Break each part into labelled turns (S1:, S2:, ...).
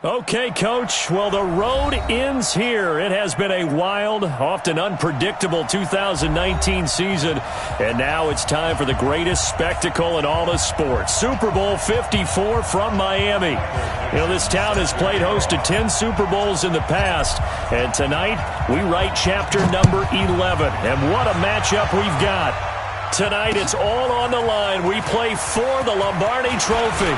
S1: Okay, Coach. Well, the road ends here. It has been a wild, often unpredictable 2019 season, and now it's time for the greatest spectacle in all of sports. Super Bowl 54 from Miami. You know, this town has played host to 10 Super Bowls in the past, and tonight we write chapter number 11. And what a matchup we've got. Tonight it's all on the line. We play for the Lombardi Trophy.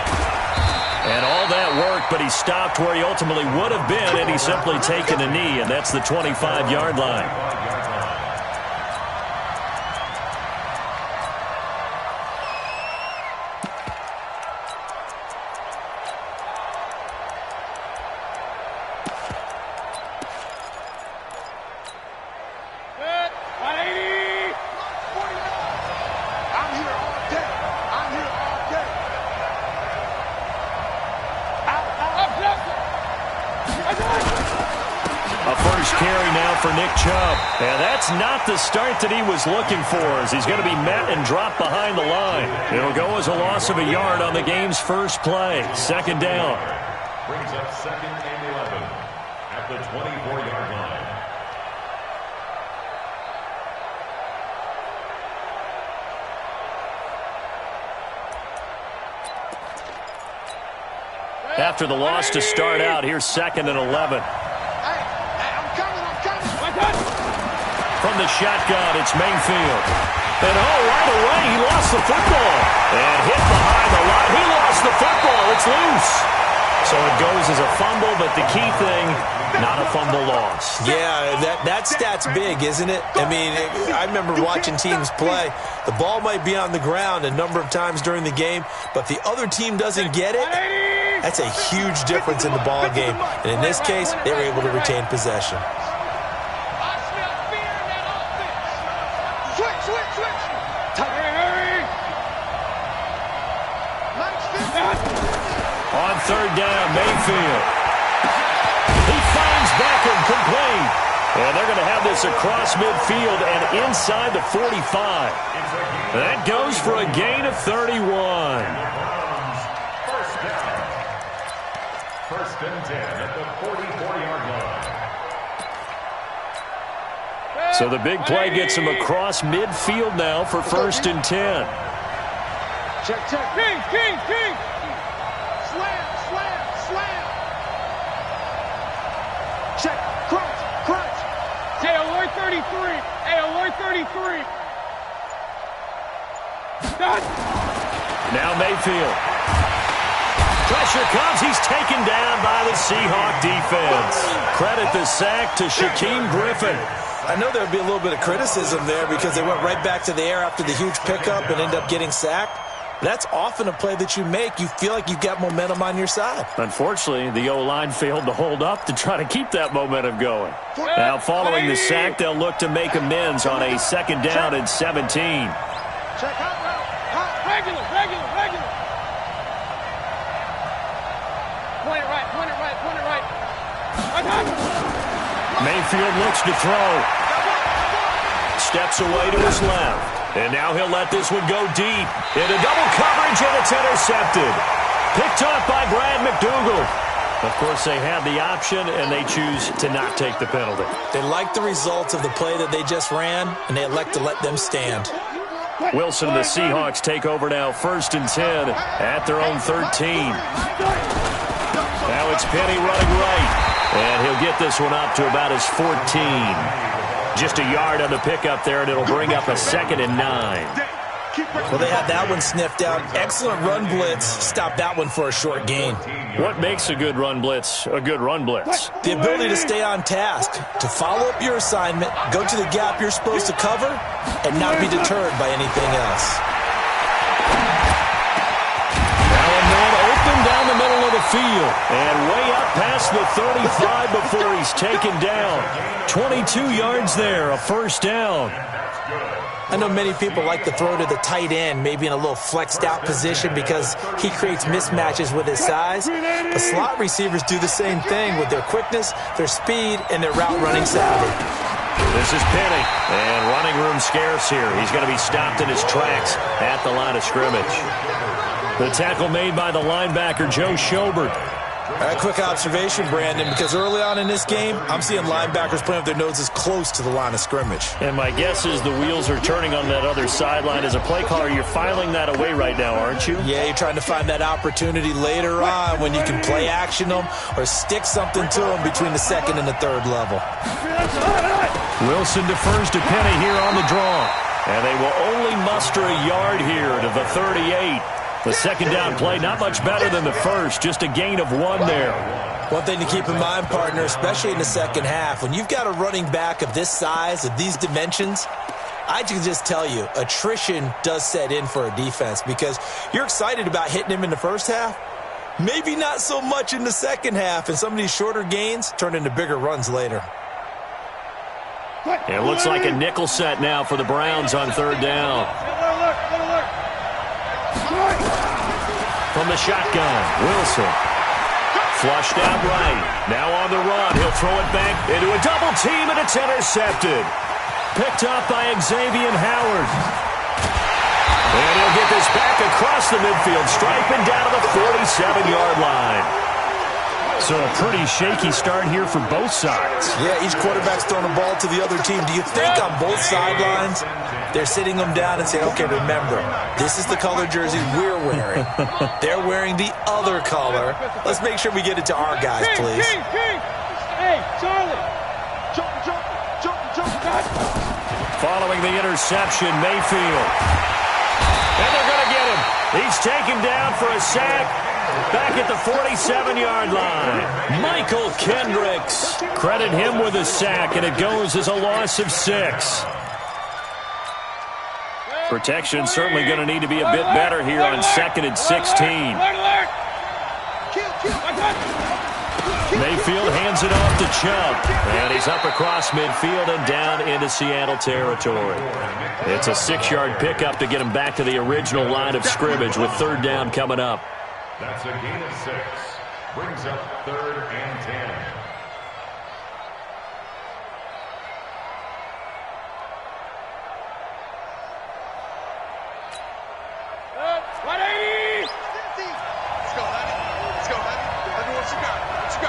S1: And all that work, but he stopped where he ultimately would have been, and he's simply taken a knee, and that's the 25-yard line. And that's not the start that he was looking for, as he's going to be met and dropped behind the line. It'll go as a loss of a yard on the game's first play. Second down.
S2: Brings up 2nd and 11 at the 24-yard line.
S1: After the loss to start out, here's 2nd and 11. From the shotgun, it's Mayfield. And right away, he lost the football. And hit behind the line. He lost the football. It's loose. So it goes as a fumble, but the key thing, not a fumble loss.
S3: Yeah, that stat's big, isn't it? I mean, I remember watching teams play. The ball might be on the ground a number of times during the game, but the other team doesn't get it. That's a huge difference in the ball game. And in this case, they were able to retain possession.
S1: On third down, Mayfield. He finds Beckham complete. And they're going to have this across midfield and inside the 45. That goes for a gain of 31.
S2: First and 10 at the 44-yard line.
S1: So the big play gets him across midfield now for 1st and 10.
S4: Check. King. Slam. Check. Crunch. Hey, alert 33.
S1: Now Mayfield. Pressure comes. He's taken down by the Seahawk defense. Credit the sack to Shaquem Griffin.
S3: I know there would be a little bit of criticism there because they went right back to the air after the huge pickup and ended up getting sacked. That's often a play that you make. You feel like you've got momentum on your side.
S1: Unfortunately, the O-line failed to hold up to try to keep that momentum going. Now, following the sack, they'll look to make amends on a 2nd down and 17.
S4: Check out. Regular. Point it right.
S1: Mayfield looks to throw. Steps away to his left. And now he'll let this one go deep. Into double coverage, and it's intercepted. Picked up by Brad McDougal. Of course, they have the option, and they choose to not take the penalty.
S3: They like the results of the play that they just ran, and they elect to let them stand.
S1: Wilson and the Seahawks take over now, 1st and 10 at their own 13. Now it's Penny running right, and he'll get this one up to about his 14. Just a yard on the pickup there, and it'll bring up a 2nd and 9.
S3: Well, they had that one sniffed out. Excellent run blitz. Stopped that one for a short gain.
S1: What makes a good run blitz a good run blitz?
S3: The ability to stay on task, to follow up your assignment, go to the gap you're supposed to cover, and not be deterred by anything else.
S1: Now a man open down the middle of the field, and way up past the 35 before he's taken down. 22 yards there, a 1st down.
S3: I know many people like to throw to the tight end, maybe in a little flexed out position because he creates mismatches with his size. But slot receivers do the same thing with their quickness, their speed, and their route running savvy.
S1: This is Penny, and running room scarce here. He's going to be stopped in his tracks at the line of scrimmage. The tackle made by the linebacker, Joe Schobert.
S3: A quick observation, Brandon, because early on in this game, I'm seeing linebackers playing with their noses close to the line of scrimmage.
S1: And my guess is the wheels are turning on that other sideline. As a play caller, you're filing that away right now, aren't you?
S3: Yeah, you're trying to find that opportunity later on when you can play action them or stick something to them between the second and the third level.
S1: Wilson defers to Penny here on the draw. And they will only muster a yard here to the 38. The second down play, not much better than the first, just a gain of 1 there.
S3: One thing to keep in mind, partner, especially in the second half, when you've got a running back of this size, of these dimensions, I can just tell you, attrition does set in for a defense because you're excited about hitting him in the first half. Maybe not so much in the second half, and some of these shorter gains turn into bigger runs later.
S1: It looks like a nickel set now for the Browns on third down. From the shotgun, Wilson. Flushed out right. Now on the run. He'll throw it back into a double team, and it's intercepted. Picked up by Xavier Howard. And he'll get this back across the midfield, striping down to the 47-yard line. So a pretty shaky start here for both sides.
S3: Yeah, each quarterback's throwing a ball to the other team. Do you think on both sidelines they're sitting them down and saying, okay, remember, this is the color jersey we're wearing. They're wearing the other color. Let's make sure we get it to our guys, please.
S4: Hey, Charlie. Jump.
S1: Following the interception, Mayfield. And they're going to get him. He's taken down for a sack. Back at the 47-yard line, Michael Kendricks. Credit him with a sack, and it goes as a loss of 6. Protection certainly going to need to be a bit better here on 2nd and 16. Mayfield hands it off to Chubb, and he's up across midfield and down into Seattle territory. It's a 6-yard pickup to get him back to the original line of scrimmage with third down coming up.
S2: That's a gain of 6. Brings up 3rd and 10.
S4: Let's go, Heavy. Let me what you got. What you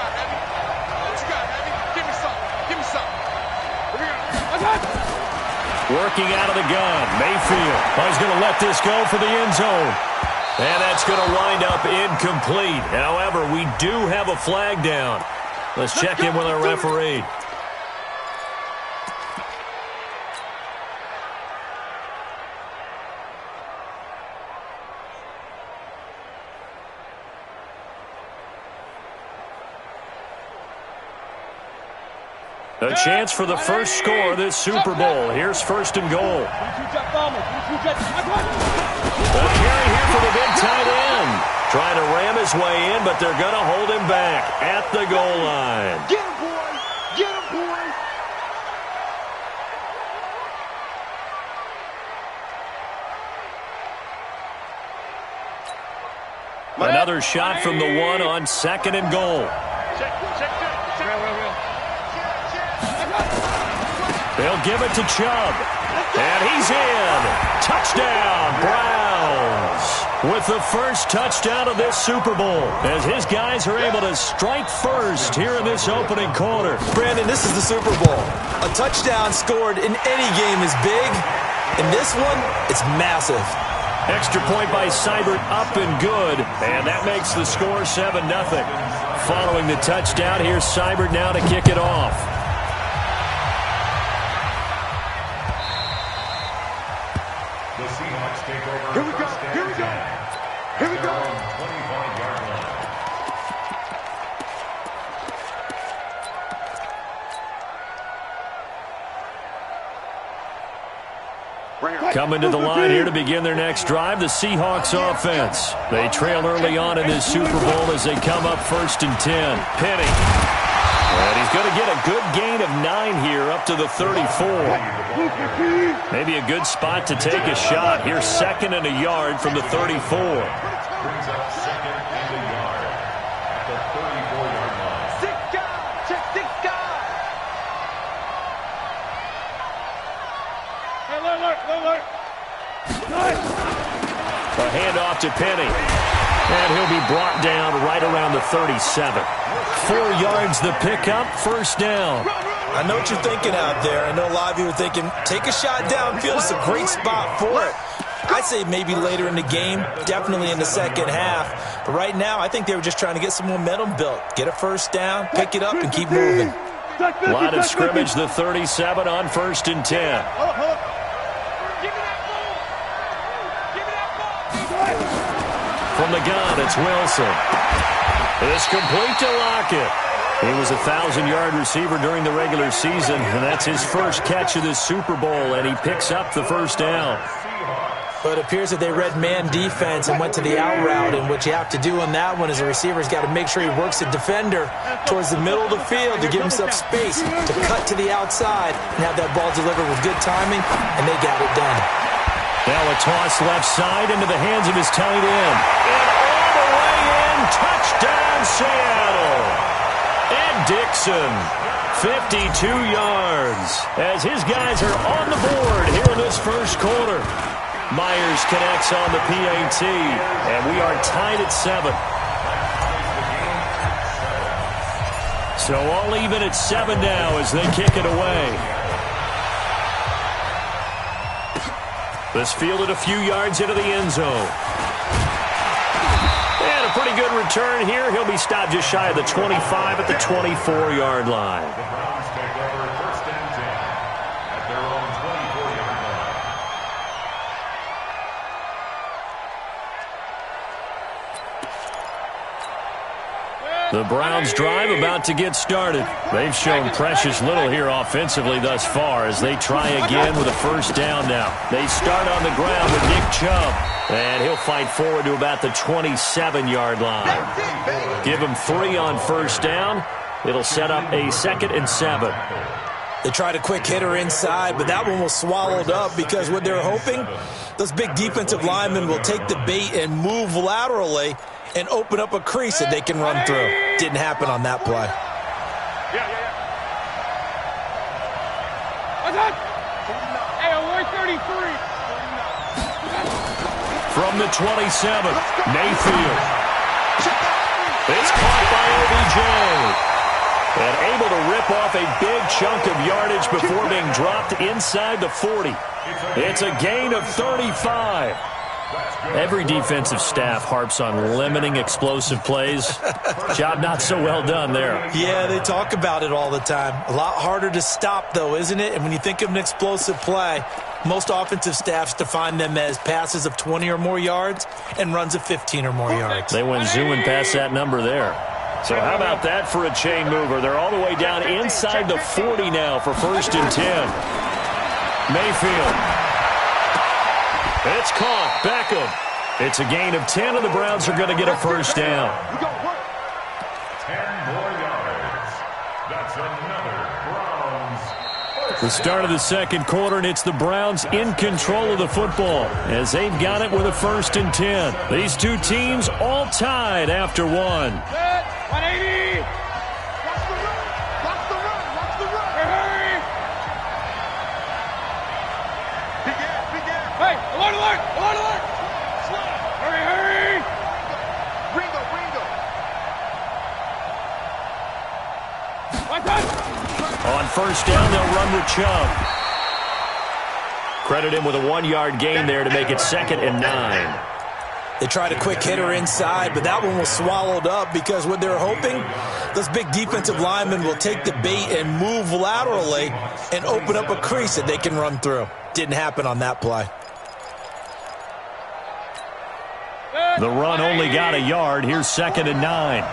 S4: got, Heavy? Give me some. Here we go.
S1: Working out of the gun, Mayfield. He's going to let this go for the end zone. And that's going to wind up incomplete. However, we do have a flag down. Let's check in with our referee. A chance for the first score of this Super Bowl. Here's 1st and goal. A carry here for the big tight end. Trying to ram his way in, but they're going to hold him back at the goal line.
S4: Get him, boy.
S1: Another shot from the 1 on 2nd and goal.
S4: Check.
S1: They'll give it to Chubb. And he's in. Touchdown, Browns. With the first touchdown of this Super Bowl, as his guys are able to strike first here in this opening quarter.
S3: Brandon, this is the Super Bowl. A touchdown scored in any game is big. In this one, it's massive.
S1: Extra point by Seibert, up and good. And that makes the score 7-0. Following the touchdown, here's Seibert now to kick it off.
S2: The Seahawks take over.
S4: Here we go.
S2: 25-yard line.
S1: Coming to the line here to begin their next drive, the Seahawks offense. They trail early on in this Super Bowl as they come up 1st and 10. Penny. And he's going to get a good gain of 9 here up to the 34. Maybe a good spot to take a shot. Here's 2nd and a yard from the 34.
S2: Brings up 2nd and a yard at the 34-yard line.
S4: Check 6 guys. Hey, alert.
S1: A handoff to Penny. And he'll be brought down right around the 37. 4 yards the pickup, first down.
S3: I know what you're thinking out there. I know a lot of you are thinking, take a shot downfield. It's a great spot for it. I'd say maybe later in the game, definitely in the second half. But right now, I think they were just trying to get some momentum built. Get a first down, pick it up, and keep moving.
S1: Line of scrimmage, the 37 on 1st and 10. From the gun, it's Wilson. It's complete to Lockett. He was a 1,000-yard receiver during the regular season, and that's his first catch of this Super Bowl, and he picks up the first down.
S3: But it appears that they read man defense and went to the out route, and what you have to do on that one is a receiver's got to make sure he works the defender towards the middle of the field to give himself space to cut to the outside and have that ball delivered with good timing, and they got it done.
S1: Now a toss left side into the hands of his tight end. And all the way in, touchdown Seattle. Ed Dixon, 52 yards, as his guys are on the board here in this first quarter. Myers connects on the PAT, and we are tied at 7. So all even at 7 now as they kick it away. This fielded a few yards into the end zone. And a pretty good return here. He'll be stopped just shy of the 25 at the 24-yard line.
S2: The Browns take over 1st and 10 at their own 24-yard line.
S1: The Browns drive about to get started. They've shown precious little here offensively thus far as they try again with a first down now. They start on the ground with Nick Chubb, and he'll fight forward to about the 27-yard line. Give him 3 on first down. It'll set up a 2nd and 7.
S3: They tried a quick hitter inside, but that one was swallowed up because what they're hoping, those big defensive linemen will take the bait and move laterally and open up a crease that they can run through. Didn't happen on that play.
S4: Hey, award 33.
S1: From the 27, Mayfield. It's caught by OBJ. And able to rip off a big chunk of yardage before being dropped inside the 40. It's a gain of 35. Every defensive staff harps on limiting explosive plays. Job not so well done there.
S3: Yeah, they talk about it all the time. A lot harder to stop, though, isn't it? And when you think of an explosive play, most offensive staffs define them as passes of 20 or more yards and runs of 15 or more yards.
S1: They went zooming past that number there. So how about that for a chain mover? They're all the way down inside the 40 now for 1st and 10. Mayfield. It's caught. Beckham. It's a gain of 10, and the Browns are going to get a first down.
S2: 10 more yards. That's another Browns.
S1: The start of the second quarter, and it's the Browns in control of the football as they've got it with a 1st and 10. These two teams all tied after 1.
S4: 180. Watch the run. Watch the run. Watch the run. Hurry. Big air. Big air. Hey, alert, alert. Alert, alert. Slide. Hurry, hurry. Ringo, Ringo. Watch that.
S1: On first down, they'll run with Chubb. Credit him with a 1-yard gain there to make it 2nd and 9.
S3: They tried a quick hitter inside, but that one was swallowed up because what they're hoping, those big defensive linemen will take the bait and move laterally and open up a crease that they can run through. Didn't happen on that play.
S1: The run only got a yard. Here's 2nd and 9.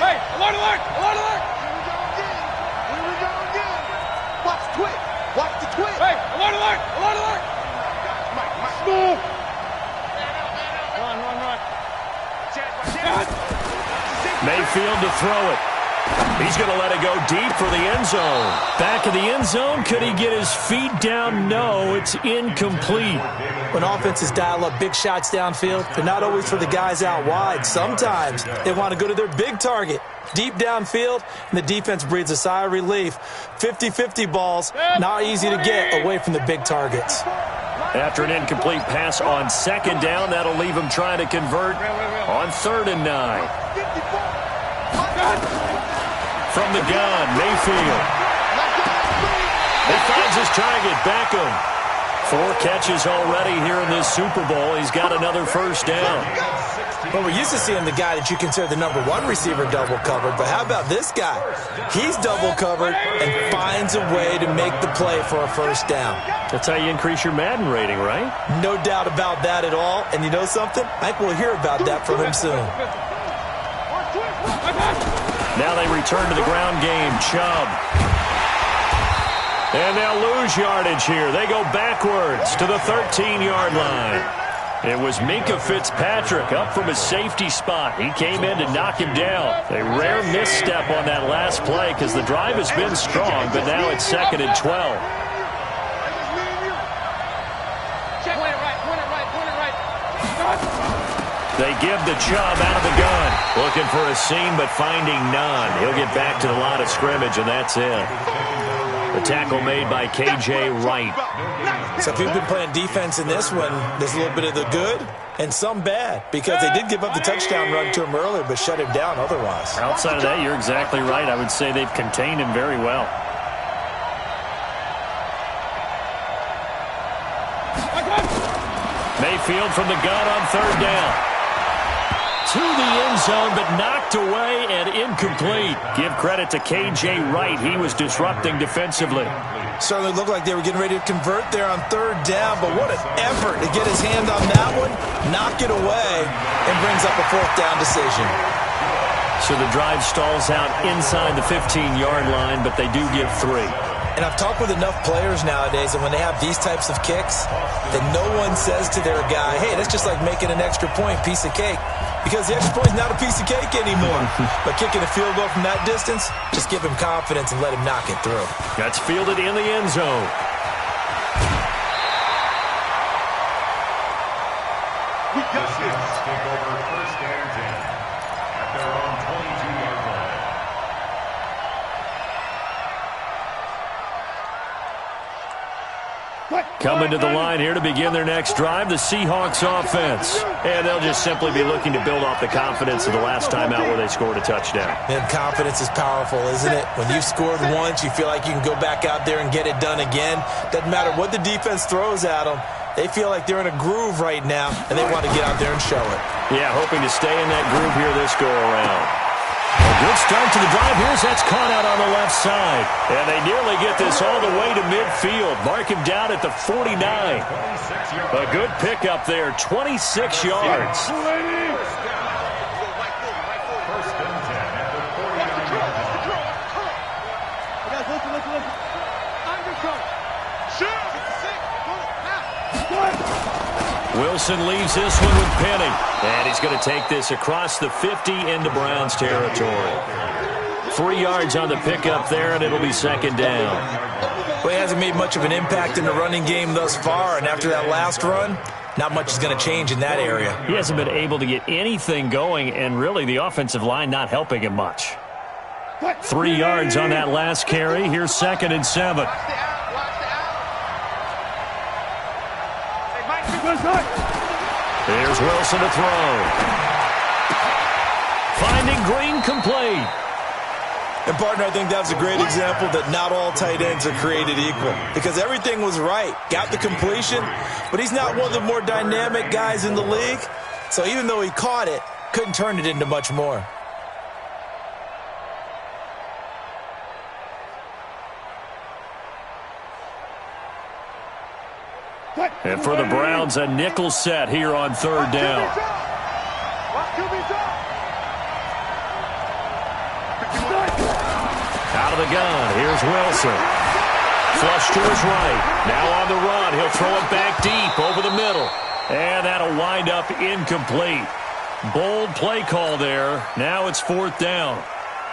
S4: Hey, alert, alert. Alert, alert. Here we go again. Watch the twitch. Watch the twitch. Hey, alert, alert. Alert, alert. Mike.
S1: Mayfield to throw it. He's going to let it go deep for the end zone. Back of the end zone. Could he get his feet down? No, it's incomplete.
S3: When offenses dial up big shots downfield, they're not always for the guys out wide. Sometimes they want to go to their big target, deep downfield, and the defense breathes a sigh of relief. 50-50 balls, not easy to get away from the big targets.
S1: After an incomplete pass on second down, that'll leave him trying to convert on 3rd and 9. From the gun, Mayfield. He finds his target, Beckham. 4 catches already here in this Super Bowl. He's got another first down.
S3: Well, we're used to seeing the guy that you consider the number 1 receiver double covered, but how about this guy? He's double covered and finds a way to make the play for a first down.
S1: That's how you increase your Madden rating, right?
S3: No doubt about that at all. And you know something? I think we'll hear about that from him soon.
S1: Now they return to the ground game. Chubb. And they'll lose yardage here. They go backwards to the 13-yard line. It was Minkah Fitzpatrick up from his safety spot. He came in to knock him down. A rare misstep on that last play because the drive has been strong, but now it's 2nd and 12. They give the Chubb out of the gun. Looking for a seam, but finding none. He'll get back to the line of scrimmage, and that's it. The tackle made by K.J. Wright.
S3: So if you've been playing defense in this one, there's a little bit of the good and some bad, because they did give up the touchdown run to him earlier, but shut him down otherwise.
S1: Outside of that, you're exactly right. I would say they've contained him very well. Mayfield from the gun on 3rd down. To the end zone, but knocked away and incomplete. Give credit to K.J. Wright. He was disrupting defensively.
S3: Certainly looked like they were getting ready to convert there on 3rd down, but what an effort to get his hand on that one, knock it away, and brings up a 4th down decision.
S1: So the drive stalls out inside the 15-yard line, but they do give 3.
S3: And I've talked with enough players nowadays, and when they have these types of kicks, that no one says to their guy, hey, that's just like making an extra point, piece of cake. Because the extra point's not a piece of cake anymore. But kicking a field goal from that distance, just give him confidence and let him knock it through.
S1: That's fielded in the end zone.
S2: We got this. Take over 1st and 10 at their own 22-yard line.
S1: Coming to the line here to begin their next drive, the Seahawks offense. And they'll just simply be looking to build off the confidence of the last time out where they scored a touchdown.
S3: And confidence is powerful, isn't it? When you've scored once, you feel like you can go back out there and get it done again. Doesn't matter what the defense throws at them. They feel like they're in a groove right now, and they want to get out there and show it.
S1: Yeah, hoping to stay in that groove here this go-around. A good start to the drive. Here's that's caught out on the left side. And they nearly get this all the way to midfield. Mark him down at the 49. A good pickup there, 26 yards. Wilson leaves this one with Penny. And he's going to take this across the 50 into Browns territory. 3 yards on the pickup there, and it'll be 2nd down.
S3: Well, he hasn't made much of an impact in the running game thus far, and after that last run, not much is going to change in that area.
S1: He hasn't been able to get anything going, and really the offensive line not helping him much. 3 yards on that last carry. Here's 2nd and 7. Here's Wilson to throw. Finding Green complete.
S3: And, partner, I think that's a great example that not all tight ends are created equal. Because everything was right. Got the completion, but he's not one of the more dynamic guys in the league. So even though he caught it, couldn't turn it into much more.
S1: And for the Browns, a nickel set here on 3rd down. Out of the gun, here's Wilson. Flush to his right. Now on the run, he'll throw it back deep over the middle. And that'll wind up incomplete. Bold play call there. Now it's 4th down.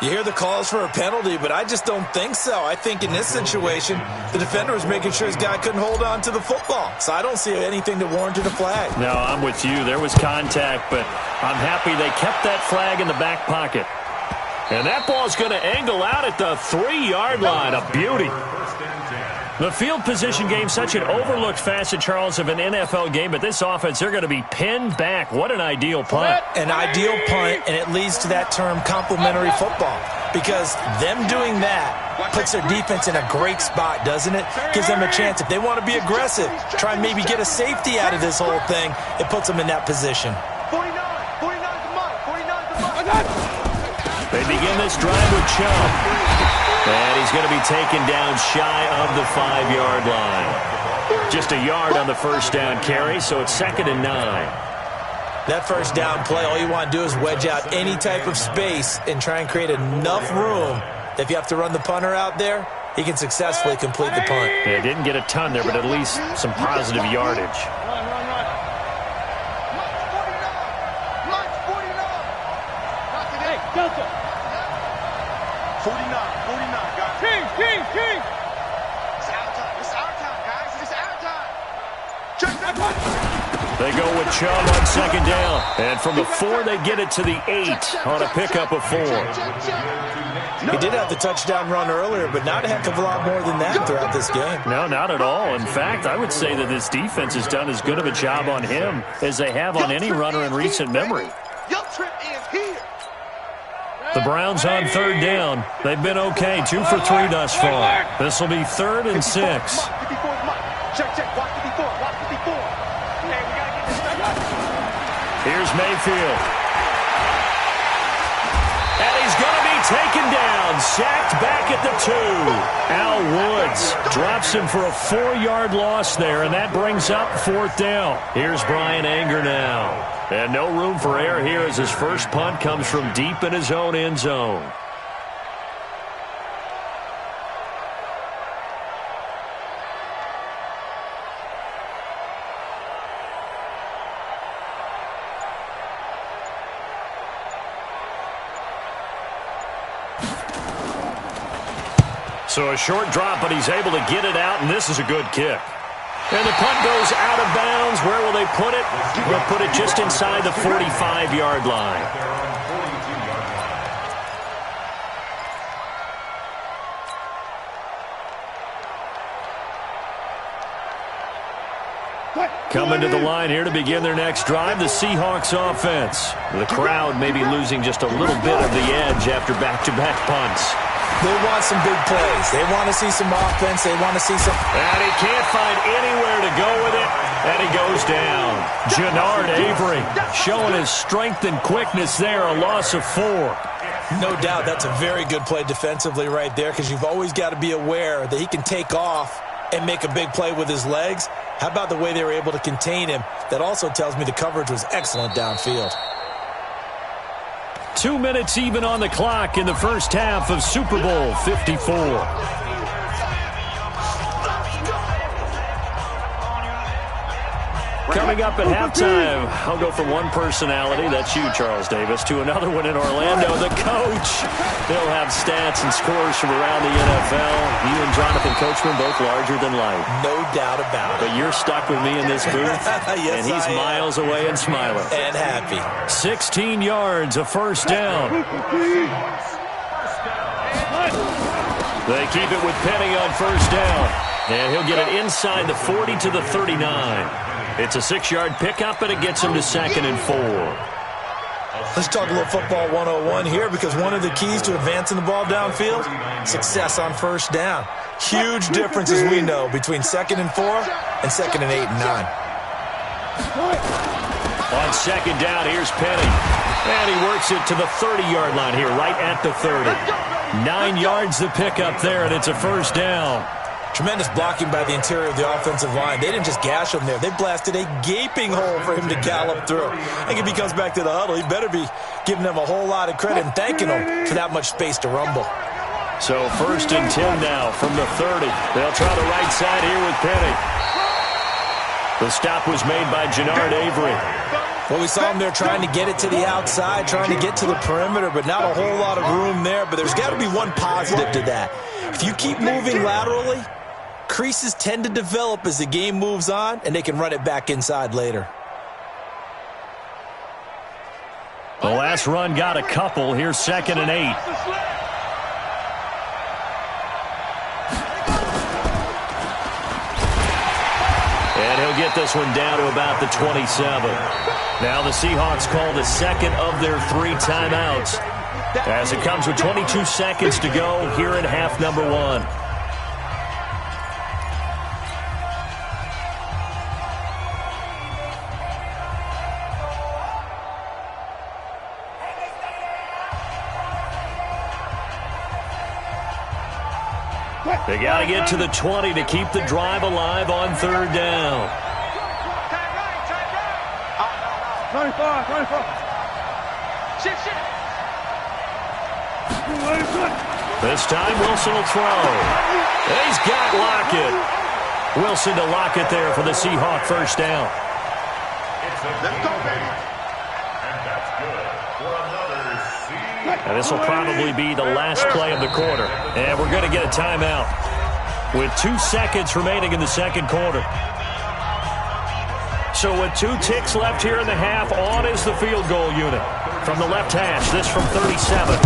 S3: You hear the calls for a penalty, but I just don't think so. I think in this situation, the defender was making sure his guy couldn't hold on to the football. So I don't see anything that warranted a flag.
S1: No, I'm with you. There was contact, but I'm happy they kept that flag in the back pocket. And that ball's going to angle out at the 3-yard line. A beauty.
S2: 1st and 10.
S1: The field position game, such an overlooked facet, Charles, of an NFL game, but this offense, they're going to be pinned back. What an ideal punt.
S3: An ideal punt, and it leads to that term complementary football, because them doing that puts their defense in a great spot, doesn't it? Gives them a chance. If they want to be aggressive, try and maybe get a safety out of this whole thing, it puts them in that position.
S4: 49 the mark. 49 the mark.
S1: They begin this drive with Chubb. And he's going to be taken down shy of the 5-yard line. Just a yard on the first down carry, so it's 2nd and 9.
S3: That first down play, all you want to do is wedge out any type of space and try and create enough room that if you have to run the punter out there, he can successfully complete the punt.
S1: Yeah, didn't get a ton there, but at least some positive yardage.
S4: March 49. Hey, Delta. 49, guys. King. It's our time, guys. It's our time. Check that punch.
S1: They go with Chubb on 2nd down. And from the 4, they get it to the 8 on a pickup of 4.
S3: He did have the touchdown run earlier, but not a heck of a lot more than that throughout this game.
S1: No, not at all. In fact, I would say that this defense has done as good of a job on him as they have on any runner in recent memory.
S4: Your trip is here.
S1: The Browns on 3rd down. They've been okay, 2 for 3 thus far. This will be 3rd and 6.
S4: Check. Watch 54. Hey, we got to get this stuff.
S1: Here's Mayfield. And he's going to be taken down, sacked back at the 2. Al Woods drops him for a 4-yard loss there, and that brings up 4th down. Here's Brian Anger now. And no room for error here as his first punt comes from deep in his own end zone. So a short drop, but he's able to get it out, and this is a good kick. And the punt goes out of bounds. Where will they put it? They'll put it just inside the 45-yard line. Coming to the line here to begin their next drive, the Seahawks offense. The crowd may be losing just a little bit of the edge after back-to-back punts.
S3: They want some big plays. They want to see some offense. They want to see some...
S1: And he can't find anywhere to go with it, and he goes down. Jannard Avery showing his strength and quickness there, a loss of 4.
S3: No doubt that's a very good play defensively right there, because you've always got to be aware that he can take off and make a big play with his legs. How about the way they were able to contain him? That also tells me the coverage was excellent downfield.
S1: 2 minutes even on the clock in the first half of Super Bowl 54. Coming up at halftime, I'll go from one personality, that's you, Charles Davis, to another one in Orlando, the coach. They'll have stats and scores from around the NFL. You and Jonathan Coachman, both larger than life.
S3: No doubt about it.
S1: But you're stuck with me in this booth,
S3: yes,
S1: and he's miles away and smiling.
S3: And happy.
S1: 16 yards, a first down. They keep it with Penny on first down. And he'll get it inside the 40 to the 39. It's a 6-yard pickup, and it gets him to 2nd and 4.
S3: Let's talk a little football 101 here, because one of the keys to advancing the ball downfield, success on first down. Huge difference, as we know, between 2nd and 4 and 2nd and 8 and 9.
S1: On 2nd down, here's Penny. And he works it to the 30-yard line here, right at the 30. 9 yards the pickup there, and it's a first down.
S3: Tremendous blocking by the interior of the offensive line. They didn't just gash him there. They blasted a gaping hole for him to gallop through. I think if he comes back to the huddle, he better be giving them a whole lot of credit and thanking them for that much space to rumble.
S1: So 1st and 10 now from the 30. They'll try the right side here with Penny. The stop was made by Jannard Avery.
S3: Well, we saw him there trying to get it to the outside, trying to get to the perimeter, but not a whole lot of room there. But there's got to be one positive to that. If you keep moving laterally, creases tend to develop as the game moves on, and they can run it back inside later.
S1: The last run got a couple. Here's 2nd and 8. they'll get this one down to about the 27. Now the Seahawks call the second of their 3 timeouts as it comes with 22 seconds to go here in half number 1. They got to get to the 20 to keep the drive alive on 3rd down.
S4: 24. Shit.
S1: This time Wilson will throw. He's got Lockett. Wilson to Lockett there for the Seahawk first down.
S2: Let's go, baby. And that's good for another Seahawks.
S1: And this will probably be the last play of the quarter. And we're going to get a timeout with 2 seconds remaining in the second quarter. So with 2 ticks left here in the half, on is the field goal unit. From the left hash, this from 37.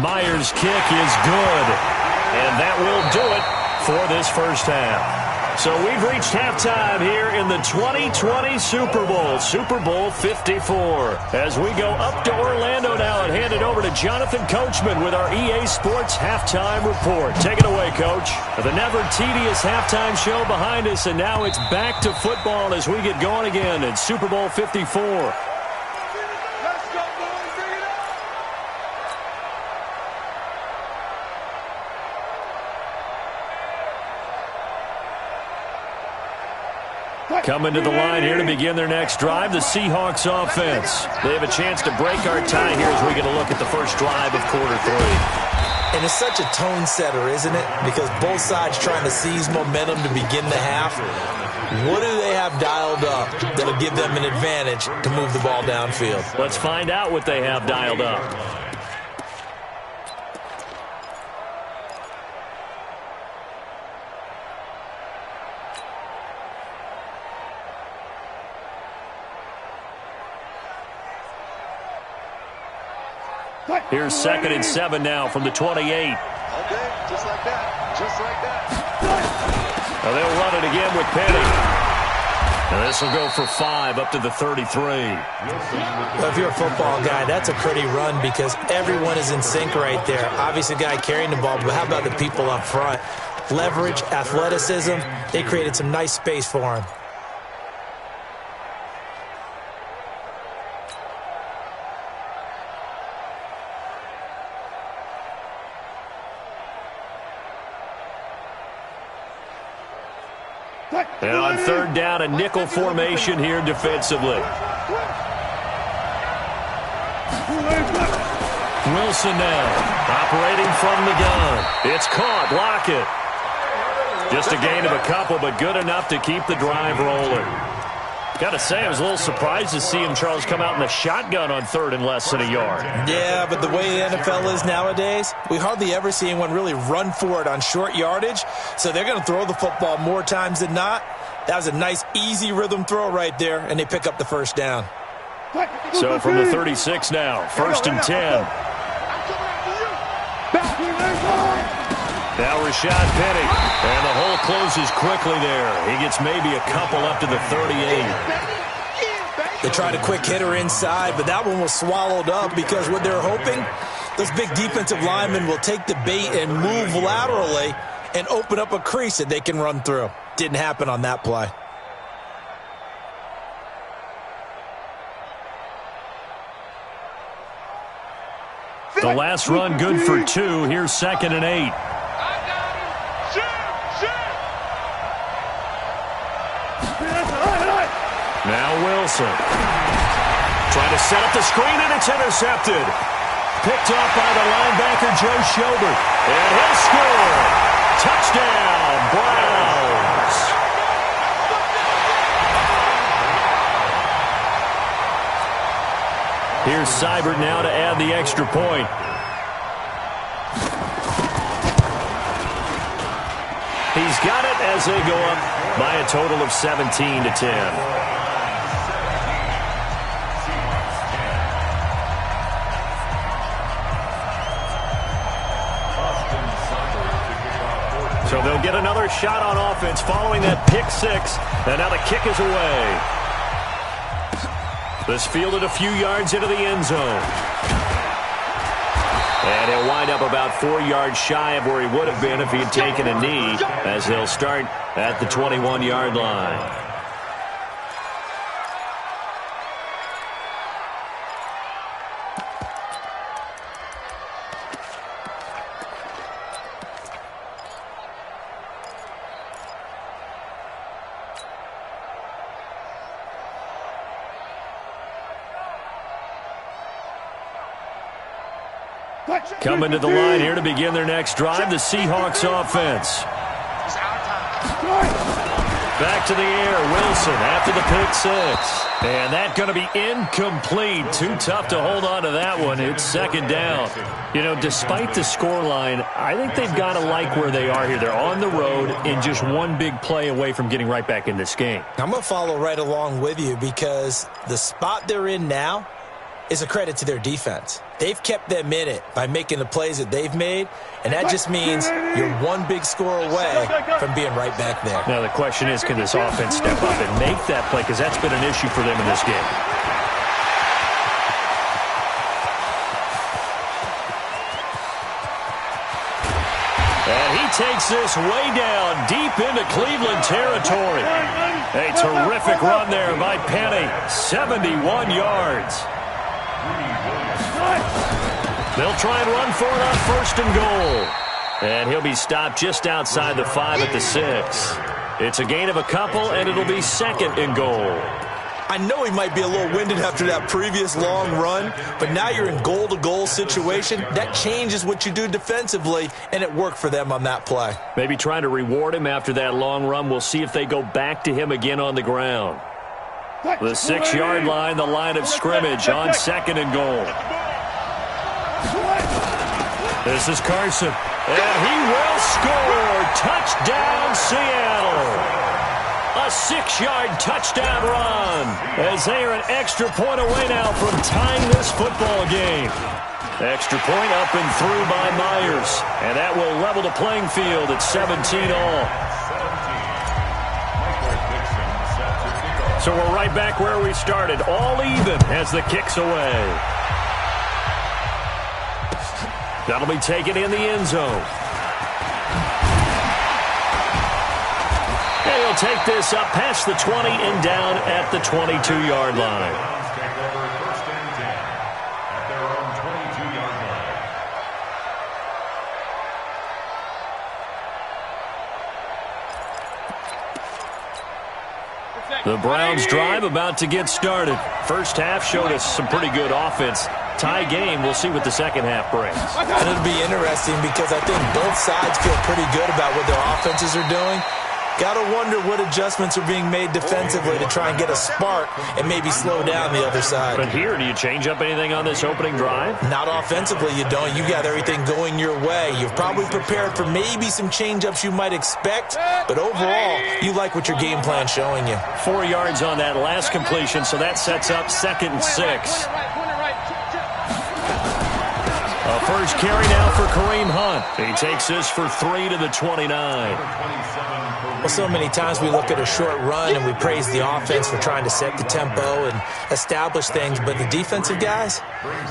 S1: Myers' kick is good. And that will do it for this first half. So we've reached halftime here in the 2020 Super Bowl, Super Bowl 54. As we go up to Orlando now and hand it over to Jonathan Coachman with our EA Sports Halftime Report. Take it away, Coach. The never tedious halftime show behind us, and now it's back to football as we get going again in Super Bowl 54. Coming to the line here to begin their next drive, the Seahawks offense. They have a chance to break our tie here as we get a look at the first drive of quarter 3.
S3: And it's such a tone setter, isn't it? Because both sides trying to seize momentum to begin the half. What do they have dialed up that'll give them an advantage to move the ball downfield?
S1: Let's find out what they have dialed up. Here's 2nd and 7 now from the 28.
S4: Okay, just like that.
S1: Now they'll run it again with Penny. And this will go for 5 up to the 33.
S3: Well, if you're a football guy, that's a pretty run because everyone is in sync right there. Obviously, the guy carrying the ball, but how about the people up front? Leverage, athleticism, they created some nice space for him.
S1: And on 3rd down, a nickel formation here defensively. Wilson now, operating from the gun. It's caught, Lockett. Just a gain of a couple, but good enough to keep the drive rolling. Got to say, I was a little surprised to see him, Charles, come out in the shotgun on 3rd and less than a yard.
S3: Yeah, but the way the NFL is nowadays, we hardly ever see anyone really run for it on short yardage. So they're going to throw the football more times than not. That was a nice, easy rhythm throw right there, and they pick up the first down.
S1: So from the 36 now, 1st and 10. Now Rashad Penny, and the hole closes quickly there. He gets maybe a couple up to the 38.
S3: They tried a quick hitter inside, but that one was swallowed up because what they're hoping, those big defensive linemen will take the bait and move laterally and open up a crease that they can run through. Didn't happen on that play.
S1: The last run good for 2. Here's 2nd and 8. Now Wilson. Trying to set up the screen, and it's intercepted. Picked off by the linebacker, Joe Schobert. And he'll score. Touchdown, Browns. Here's Seibert now to add the extra point. He's got it as they go up by a total of 17-10. So they'll get another shot on offense following that pick six. And now the kick is away. This fielded a few yards into the end zone. And he'll wind up about 4 yards shy of where he would have been if he had taken a knee, as they'll start at the 21-yard line. Coming to the line here to begin their next drive, the Seahawks offense. Back to the air, Wilson after the pick six. And that's going to be incomplete. Too tough to hold on to that one. It's second down. You know, despite the scoreline, I think they've got to like where they are here. They're on the road and just one big play away from getting right back in this game.
S3: I'm going to follow right along with you because the spot they're in now is a credit to their defense. They've kept them in it by making the plays that they've made, and that just means you're one big score away from being right back there.
S1: Now the question is, can this offense step up and make that play, because that's been an issue for them in this game. And he takes this way down, deep into Cleveland territory. A terrific run there by Penny, 71 yards. They'll try and run for it on first and goal. And he'll be stopped just outside the 5 at the 6. It's a gain of a couple, and it'll be second and goal.
S3: I know he might be a little winded after that previous long run, but now you're in goal-to-goal situation. That changes what you do defensively, and it worked for them on that play.
S1: Maybe trying to reward him after that long run. We'll see if they go back to him again on the ground. The 6-yard line, the line of scrimmage on second and goal. This is Carson, and he will score. Touchdown, Seattle. A 6-yard touchdown run, as they are an extra point away now from tying this football game. Extra point up and through by Myers, and that will level the playing field at 17 all. So we're right back where we started, all even as the kick's away. That'll be taken in the end zone. And he'll take this up past the 20 and down at the 22-yard line. The Browns drive about to get started. First half showed us some pretty good offense. Tie game, we'll see what the second half brings.
S3: And it'll be interesting because I think both sides feel pretty good about what their offenses are doing. Got to wonder what adjustments are being made defensively to try and get a spark and maybe slow down the other side.
S1: But here, do you change up anything on this opening drive?
S3: Not offensively, you don't. You got everything going your way. You've probably prepared for maybe some change-ups you might expect, but overall, you like what your game plan's showing you.
S1: 4 yards on that last completion, so that sets up 2nd and 6. A first carry now for Kareem Hunt. He takes this for 3 to the 29.
S3: Well, so many times we look at a short run and we praise the offense for trying to set the tempo and establish things, but the defensive guys,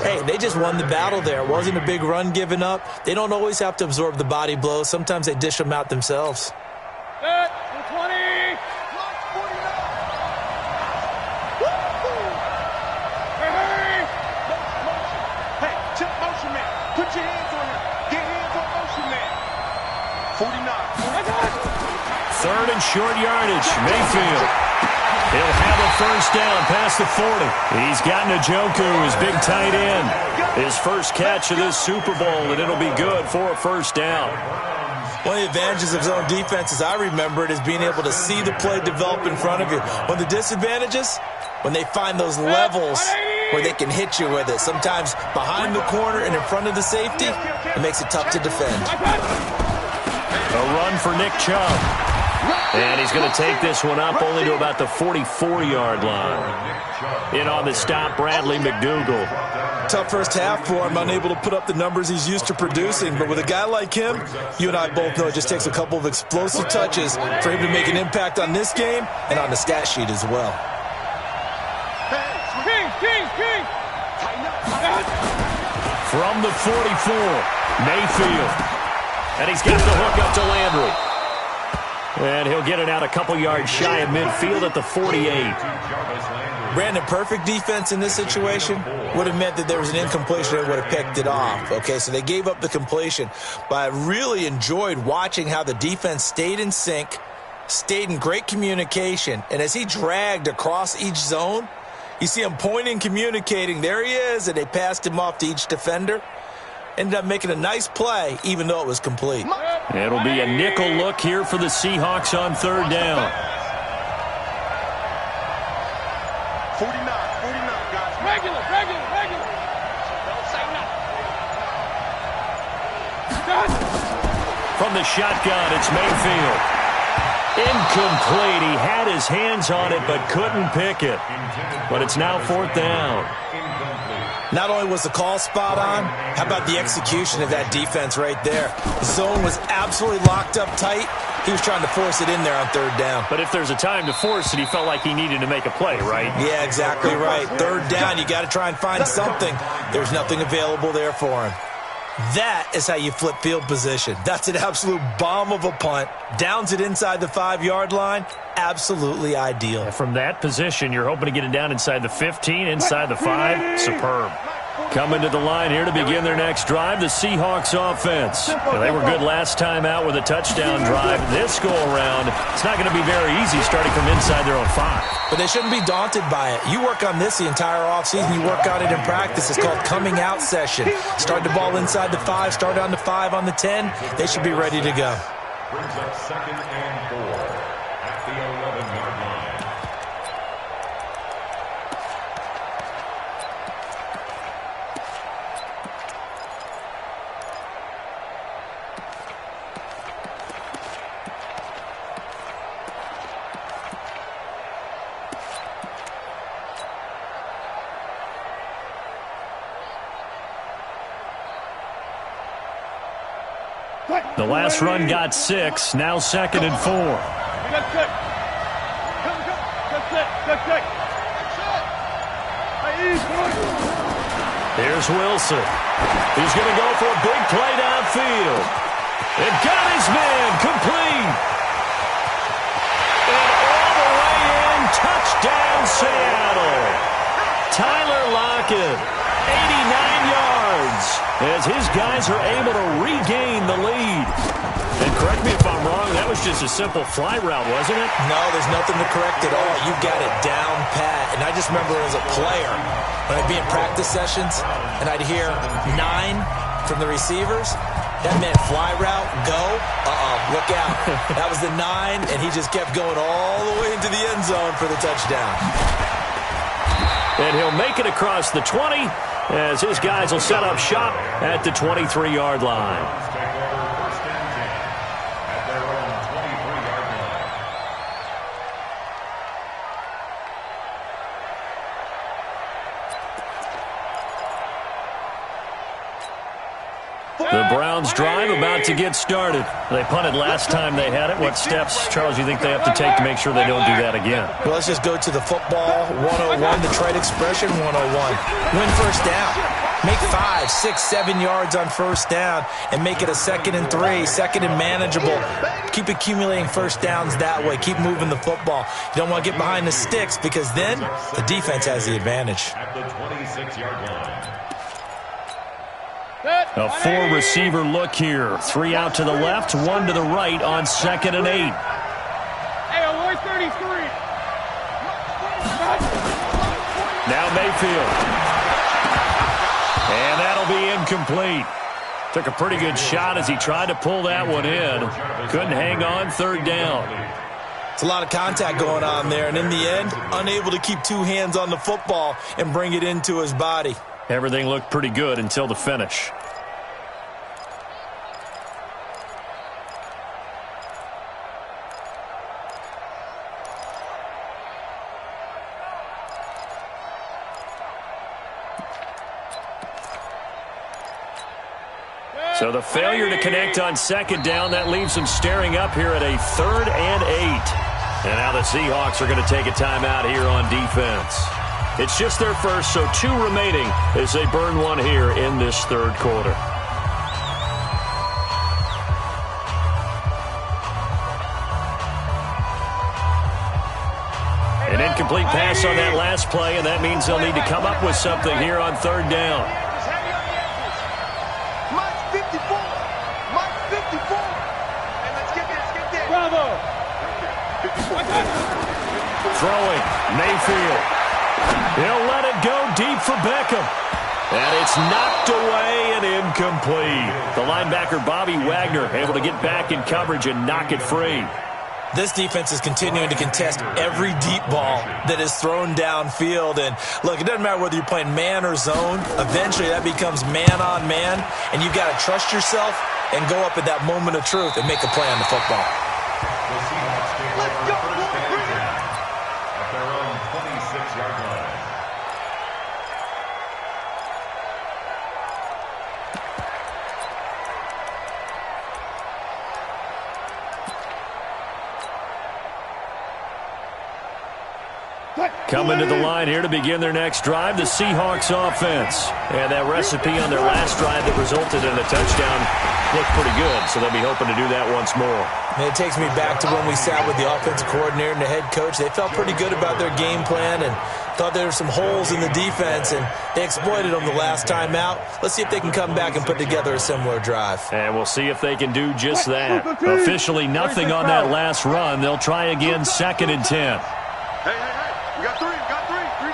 S3: hey, they just won the battle there. It wasn't a big run given up. They don't always have to absorb the body blows. Sometimes they dish them out themselves.
S4: Set, 20. Hey, check motion man. Put your hands on him. Get hands on motion man. 49.
S1: 3rd and short yardage. Mayfield. He'll have a first down past the 40. He's got Njoku, his big tight end. His first catch of this Super Bowl, and it'll be good for a first down.
S3: One of the advantages of zone defense, as I remember it, is being able to see the play develop in front of you. One of the disadvantages, when they find those levels where they can hit you with it. Sometimes behind the corner and in front of the safety, it makes it tough to defend.
S1: A run for Nick Chubb. And he's going to take this one up only to about the 44-yard line. In on the stop, Bradley McDougal.
S3: Tough first half for him, unable to put up the numbers he's used to producing. But with a guy like him, you and I both know it just takes a couple of explosive touches for him to make an impact on this game and on the stat sheet as well.
S4: King.
S1: From the 44, Mayfield. And he's got the hook up to Landry. And he'll get it out a couple yards shy of midfield at the 48.
S3: Brandon, perfect defense in this situation would have meant that there was an incompletion and would have picked it off. Okay, so they gave up the completion. But I really enjoyed watching how the defense stayed in sync, stayed in great communication. And as he dragged across each zone, you see him pointing, communicating. There he is, and they passed him off to each defender. Ended up making a nice play, even though it was complete.
S1: It'll be a nickel look here for the Seahawks on third down.
S4: 49, guys. Regular.
S1: From the shotgun, it's Mayfield. Incomplete. He had his hands on it but couldn't pick it. But it's now fourth down.
S3: Not only was the call spot on, how about the execution of that defense right there? The zone was absolutely locked up tight. He was trying to force it in there on third down.
S1: But if there's a time to force it, he felt like he needed to make a play, right?
S3: Yeah, exactly right. Third down, you got to try and find something. There's nothing available there for him. That is how you flip field position. That's an absolute bomb of a punt. Downs it inside the 5-yard line. Absolutely ideal.
S1: And from that position, you're hoping to get it down inside the 15, inside the 5. Superb. Coming to the line here to begin their next drive, the Seahawks offense. Well, they were good last time out with a touchdown drive. This go-around, it's not going to be very easy starting from inside their own 5.
S3: But they shouldn't be daunted by it. You work on this the entire offseason. You work on it in practice. It's called coming out session. Start the ball inside the 5, start on the 5, on the 10. They should be ready to go.
S2: Brings up 2nd and 4 at the 11-yard line.
S1: The last run got 6, now 2nd and 4. Here's Wilson. He's going to go for a big play downfield. It got his man complete. And all the way in, touchdown Seattle. Tyler Lockett, 89 yards, as his guys are able to regain the lead. And correct me if I'm wrong, that was just a simple fly route, wasn't it?
S3: No, there's nothing to correct at all. You got it down pat. And I just remember as a player, when I'd be in practice sessions, and I'd hear 9 from the receivers, that meant fly route, go, look out. That was the 9, and he just kept going all the way into the end zone for the touchdown.
S1: And he'll make it across the 20 as his guys will set up shop at the 23-yard line. The Browns drive about to get started. They punted last time they had it. What steps, Charles, you think they have to take to make sure they don't do that again?
S3: Well, let's just go to the football 101, the trade expression 101. Win first down. Make 5, 6, 7 yards on first down and make it a 2nd and 3, 2nd and manageable. Keep accumulating first downs that way. Keep moving the football. You don't want to get behind the sticks because then the defense has the advantage.
S2: At the 26-yard line.
S1: A 4-receiver look here. 3 out to the left, 1 to the right on 2nd and 8.
S4: Hey, where's 33?
S1: Now Mayfield. And that'll be incomplete. Took a pretty good shot as he tried to pull that one in. Couldn't hang on, third down.
S3: It's a lot of contact going on there, and in the end, unable to keep 2 hands on the football and bring it into his body.
S1: Everything looked pretty good until the finish. So the failure to connect on second down, that leaves them staring up here at a 3rd and 8. And now the Seahawks are going to take a timeout here on defense. It's just their first, so 2 remaining as they burn one here in this 3rd quarter. An incomplete pass on that last play, and that means they'll need to come up with something here on 3rd down.
S4: Mike's 54. Mike's 54. And let's get there. Bravo.
S1: Throwing, Mayfield. He'll let it go deep for Beckham. And it's knocked away and incomplete. The linebacker, Bobby Wagner, able to get back in coverage and knock it free.
S3: This defense is continuing to contest every deep ball that is thrown downfield. And, look, it doesn't matter whether you're playing man or zone. Eventually, that becomes man-on-man, and you've got to trust yourself and go up at that moment of truth and make a play on the football.
S2: Let's go, at their own 26-yard line.
S1: Coming to the line here to begin their next drive, the Seahawks offense. And that recipe on their last drive that resulted in a touchdown looked pretty good, so they'll be hoping to do that once more.
S3: And it takes me back to when we sat with the offensive coordinator and the head coach. They felt pretty good about their game plan and thought there were some holes in the defense, and they exploited them the last time out. Let's see if they can come back and put together a similar drive.
S1: And we'll see if they can do just that. Officially nothing on that last run. They'll try again, 2nd and 10.
S4: Hey. We got 3. Three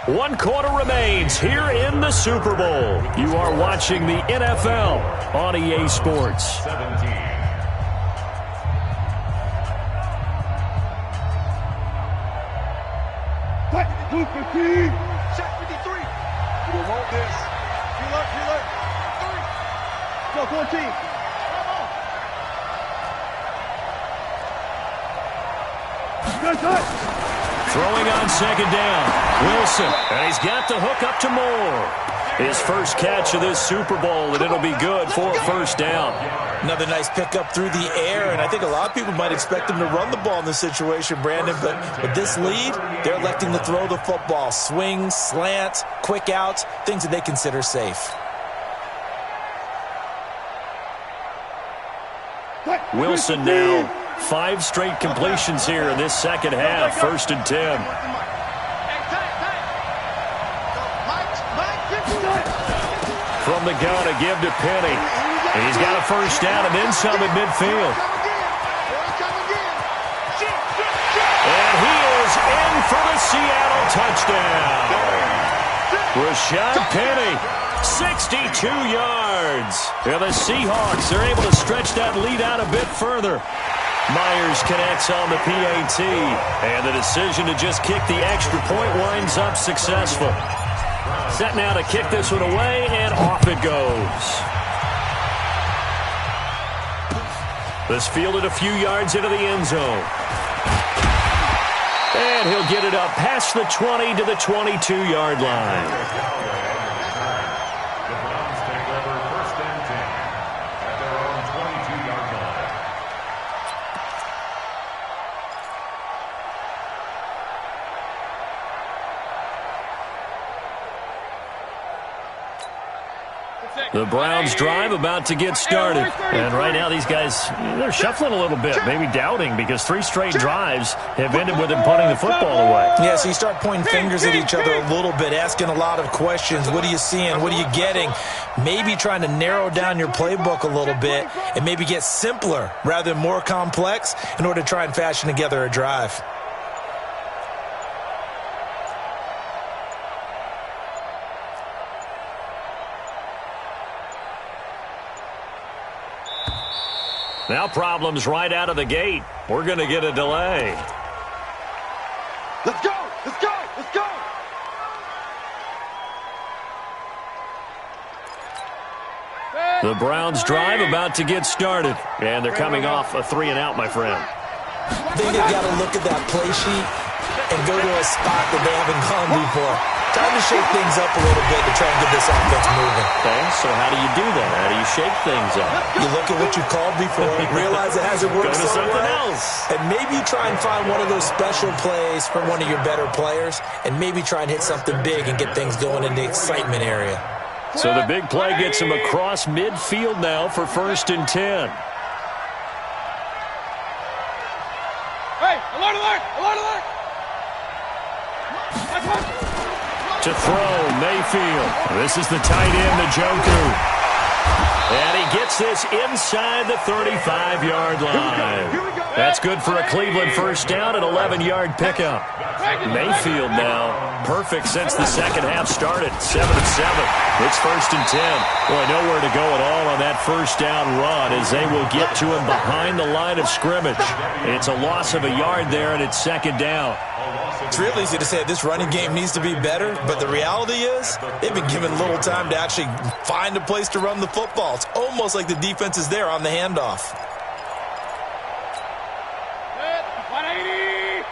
S4: down.
S1: One quarter remains here in the Super Bowl. You are watching the NFL on EA Sports.
S2: 17.
S4: Shot 53. We want this. He look. 3. Go, 14.
S1: Throwing on 2nd down. Wilson, and he's got the hook up to Moore. His first catch of this Super Bowl, and it'll be good for a 1st down.
S3: Another nice pickup through the air, and I think a lot of people might expect him to run the ball in this situation, Brandon, but with this lead, they're electing to throw the football. Swings, slants, quick outs, things that they consider safe.
S1: Wilson now 5 straight completions here in this second half. 1st and 10. From the gun, a give to Penny. And he's got a 1st down and then some at midfield. And he is in for the Seattle touchdown. Rashad Penny, 62 yards. And the Seahawks are able to stretch that lead out a bit further. Myers connects on the PAT, and the decision to just kick the extra point winds up successful. Set now to kick this one away, and off it goes. This fielded a few yards into the end zone. And he'll get it up past the 20 to the 22-yard line. The Browns drive about to get started. And right now these guys, they're shuffling a little bit, maybe doubting, because 3 straight drives have ended with them punting the football away.
S3: Yeah, so you start pointing fingers at each other a little bit, asking a lot of questions. What are you seeing? What are you getting? Maybe trying to narrow down your playbook a little bit and maybe get simpler rather than more complex in order to try and fashion together a drive.
S1: Now problems right out of the gate. We're going to get a delay.
S4: Let's go! Let's go! Let's go!
S1: The Browns drive about to get started. And they're coming off a 3-and-out, my friend.
S3: I think they've got to look at that play sheet and go to a spot that they haven't gone before. Time to shake things up a little bit to try and get this offense moving.
S1: Okay, so how do you do that? How do you shake things up?
S3: You look at what you called before, realize it hasn't worked
S1: Go to
S3: so
S1: something
S3: well,
S1: else.
S3: and maybe try and find one of those special plays from one of your better players, and maybe try and hit something big and get things going in the excitement area.
S1: So the big play gets him across midfield now for 1st and 10.
S4: Hey, alert, alert, alert, alert.
S1: To throw, Mayfield. This is the tight end, the Njoku. And he gets this inside the 35-yard line. That's good for a Cleveland first down, an 11-yard pickup. Mayfield now, perfect since the second half started, 7-7. It's 1st and 10. Boy, nowhere to go at all on that first down run as they will get to him behind the line of scrimmage. It's a loss of a yard there, and it's 2nd down.
S3: It's real easy to say this running game needs to be better, but the reality is they've been given little time to actually find a place to run the football. It's almost like the defense is there on the handoff.
S4: 180.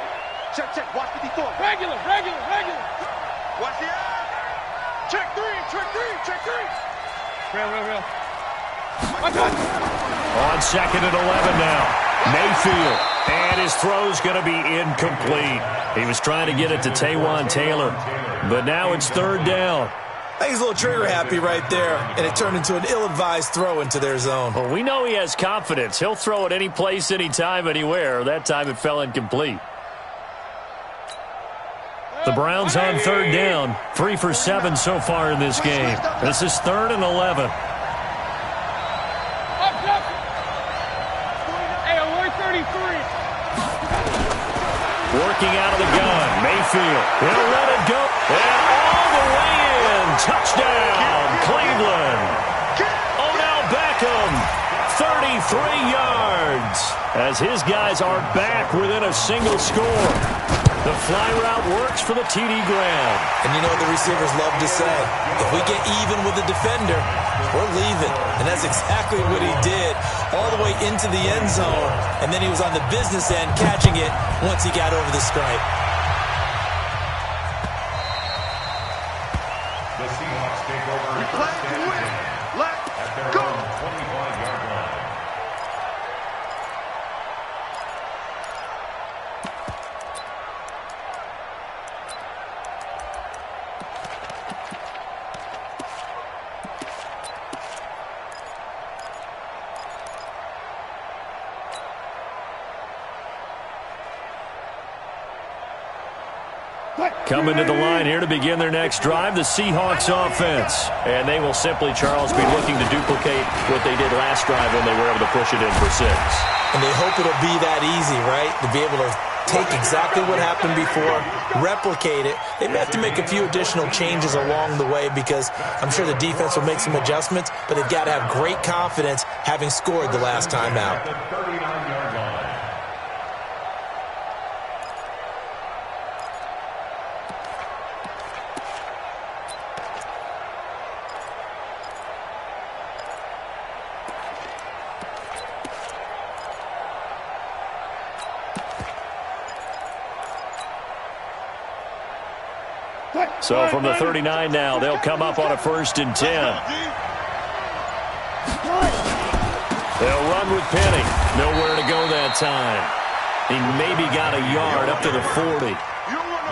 S4: Check, check. Watch 54. Regular. Watch the eye. Check 3. Real.
S1: On 2nd and 11 now. Mayfield, and his throw's going to be incomplete. He was trying to get it to Taywan Taylor, but now it's 3rd down.
S3: I think he's a little trigger happy right there, and it turned into an ill-advised throw into their zone.
S1: Well, we know he has confidence. He'll throw it any place, anytime, anywhere. That time it fell incomplete. The Browns on 3rd down, 3 for 7 so far in this game. This is 3rd and 11. Working out of the gun, Mayfield. He'll let it go. And all the way in. Touchdown, Cleveland. Odell Beckham, 33 yards. As his guys are back within a single score. The fly route works for the TD Graham.
S3: And you know what the receivers love to say? If we get even with the defender, we're leaving. And that's exactly what he did, all the way into the end zone. And then he was on the business end catching it once he got over the stripe.
S2: The Seahawks take over.
S4: We play to win. Let's go.
S2: 25-yard line.
S1: Coming to the line here to begin their next drive, the Seahawks offense. And they will simply, Charles, be looking to duplicate what they did last drive when they were able to push it in for 6.
S3: And they hope it'll be that easy, right? To be able to take exactly what happened before, replicate it. They may have to make a few additional changes along the way because I'm sure the defense will make some adjustments, but they've got to have great confidence having scored the last time out.
S2: The 39-yard line.
S1: So from the 39 now, they'll come up on a 1st and 10. They'll run with Penny. Nowhere to go that time. He maybe got a yard up to the 40.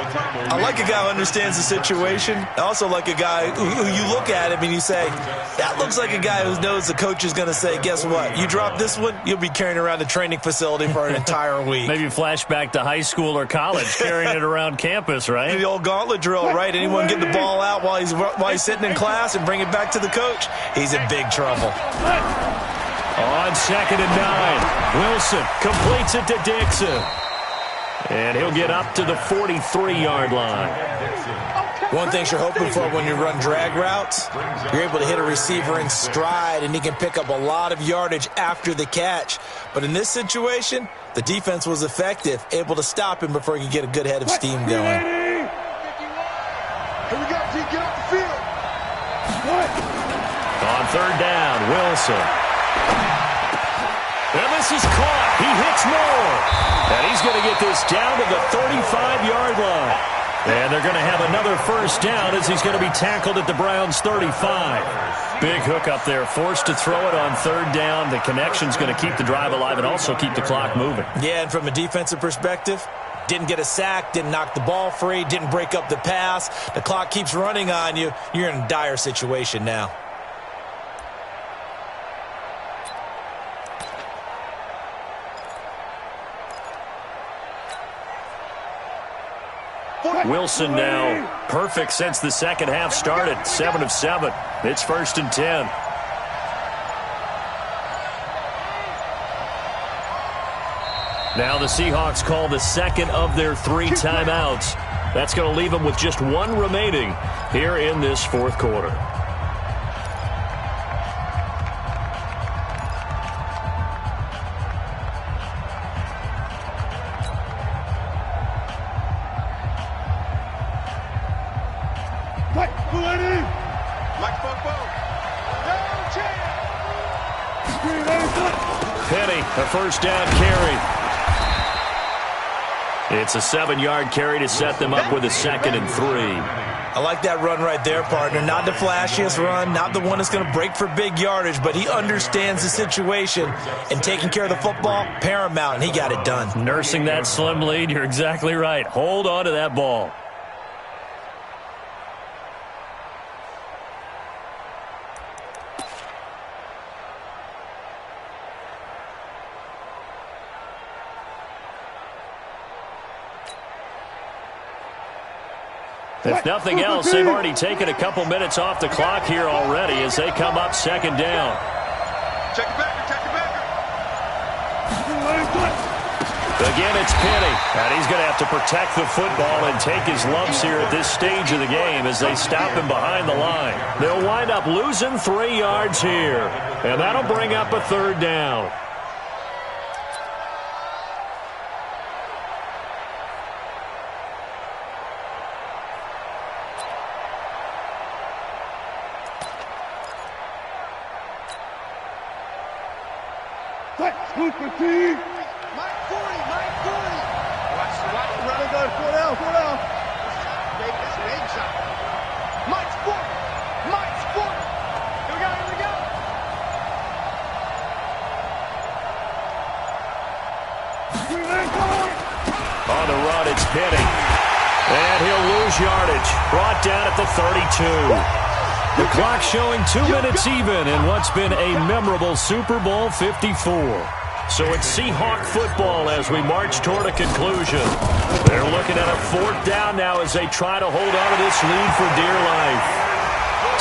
S3: I like a guy who understands the situation. I also like a guy who you look at him and you say, that looks like a guy who knows the coach is going to say, guess what? You drop this one, you'll be carrying around the training facility for an entire week.
S1: Maybe flashback to high school or college, carrying it around campus, right?
S3: The old gauntlet drill, right? Anyone get the ball out while he's sitting in class and bring it back to the coach? He's in big trouble.
S1: On 2nd and 9, Wilson completes it to Dixon. And he'll get up to the 43-yard line.
S3: One thing you're hoping for when you run drag routes, you're able to hit a receiver in stride, and he can pick up a lot of yardage after the catch. But in this situation, the defense was effective, able to stop him before he could get a good head of steam going.
S4: Here we go, G. Get off the field.
S1: On 3rd down, Wilson. And This is caught. He hits more. And he's going to get this down to the 35-yard line. And they're going to have another first down as he's going to be tackled at the Browns' 35. Big hook up there, forced to throw it on third down. The connection's going to keep the drive alive and also keep the clock moving.
S3: Yeah, and from a defensive perspective, didn't get a sack, didn't knock the ball free, didn't break up the pass. The clock keeps running on you. You're in a dire situation now.
S1: Wilson now perfect since the second half started. 7 of 7. It's 1st and 10. Now the Seahawks call the second of their 3 timeouts. That's going to leave them with just 1 remaining here in this fourth quarter. Penny, a first down carry. It's a 7-yard carry to set them up with a 2nd and 3.
S3: I like that run right there, partner. Not the flashiest run, not the one that's going to break for big yardage, but he understands the situation, and taking care of the football, paramount, and he got it done.
S1: Nursing that slim lead, you're exactly right. Hold on to that ball. If nothing else, they've already taken a couple minutes off the clock here already as they come up 2nd down.
S4: Check it back.
S1: Again, it's Penny, and he's going to have to protect the football and take his lumps here at this stage of the game as they stop him behind the line. They'll wind up losing 3 yards here, and that'll bring up a 3rd down.
S4: Mike 40. Watch. Running guard. Go down. This big shot. Mike's 40. Here we go.
S1: On the run, it's Penny. And he'll lose yardage. Brought down at the 32. The clock showing 2 minutes even in what's been a memorable Super Bowl 54. So it's Seahawk football as we march toward a conclusion. They're looking at a 4th down now as they try to hold on to this lead for dear life.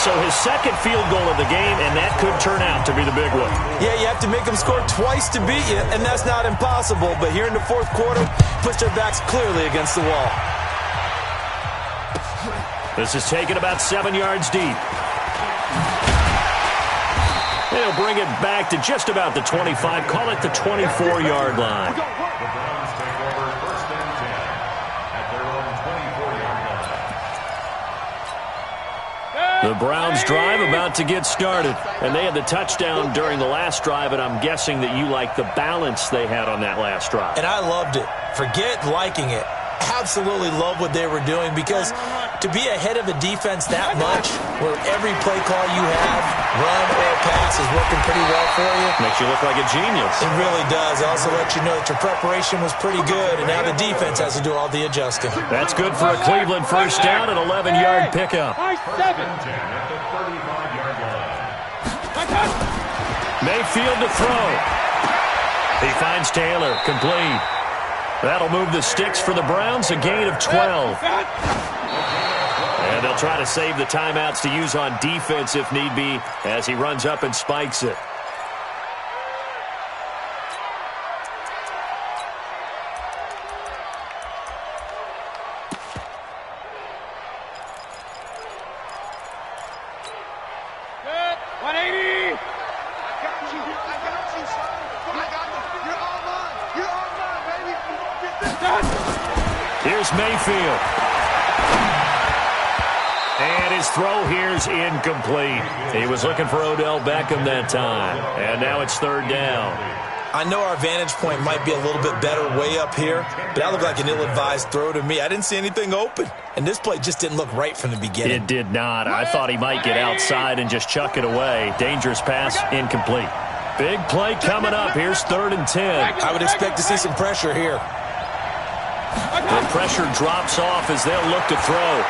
S1: So his 2nd field goal of the game, and that could turn out to be the big one.
S3: Yeah, you have to make them score twice to beat you, and that's not impossible. But here in the fourth quarter, push their backs clearly against the wall.
S1: This is taken about 7 yards deep. They'll bring it back to just about the 25. Call it the 24-yard line.
S2: The Browns take over 1st and 10 at their own 24-yard line.
S1: The Browns drive about to get started. And they had the touchdown during the last drive, and I'm guessing that you like the balance they had on that last drive.
S3: And I loved it. Forget liking it. Absolutely love what they were doing, because to be ahead of a defense that much, where every play call you have, run or pass, is working pretty well for you.
S1: Makes you look like a genius.
S3: It really does. It also lets you know that your preparation was pretty good, and now the defense has to do all the adjusting.
S1: That's good for a Cleveland first down, an 11-yard pickup.
S2: First and 10 at the 35-yard line.
S1: Mayfield to throw. He finds Taylor, complete. That'll move the sticks for the Browns, a gain of 12. And they'll try to save the timeouts to use on defense if need be as he runs up and spikes it. Here's Mayfield. And his throw here's incomplete. He was looking for Odell Beckham that time. And now it's 3rd down.
S3: I know our vantage point might be a little bit better way up here, but that looked like an ill-advised throw to me. I didn't see anything open, and this play just didn't look right from the beginning.
S1: It did not. I thought he might get outside and just chuck it away. Dangerous pass, incomplete. Big play coming up. Here's 3rd and 10.
S3: I would expect to see some pressure here.
S1: The pressure drops off as they'll look to throw.